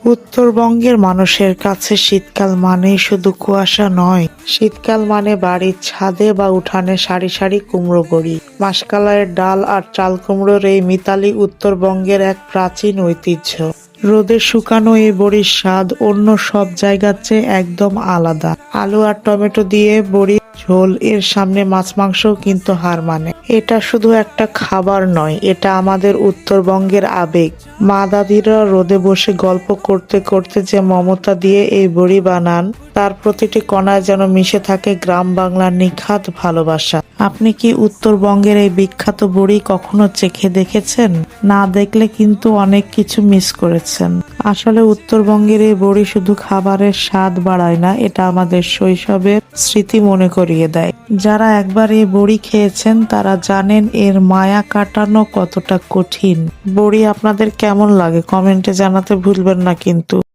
উত্তরবঙ্গের মানুষের কাছে শীতকাল মানেই শুধু কুয়াশা নয়, শীতকাল মানে বাড়ির ছাদে বা উঠানে সারি সারি কুমড়ো বড়ি, মাষকলাইয়ের ডাল আর চাল কুমড়োর এই মিতালি উত্তরবঙ্গের এক প্রাচীন ঐতিহ্য। রোদে শুকানো এই বড়ির স্বাদ অন্য সব জায়গার চেয়ে একদম আলাদা। আলু আর টমেটো দিয়ে বড়ি ঝোল, এর সামনে মাছ মাংসও কিন্তু হার মানে। এটা শুধু একটা খাবার নয়, এটা আমাদের উত্তরবঙ্গের আবেগ। মা দাদিরা রোদে বসে গল্প করতে করতে যে মমতা দিয়ে এই বড়ি বানান, তার প্রতিটি কণায় যেন মিশে থাকে গ্রাম বাংলার নিখাত ভালোবাসা। আপনি কি উত্তরবঙ্গের এই বিখ্যাত বড়ি কখনো চেখে দেখেছেন? না দেখলে কিন্তু অনেক কিছু মিস করেছেন। আসলে উত্তরবঙ্গের এই বড়ি শুধু খাবারের স্বাদ বাড়ায় না, এটা আমাদের শৈশবের স্মৃতি মনে করিয়ে দেয়। যারা একবার এই বড়ি খেয়েছেন তারা জানেন এর মায়া কাটানো কতটা কঠিন। বড়ি আপনাদের কেমন লাগে কমেন্টে জানাতে ভুলবেন না কিন্তু।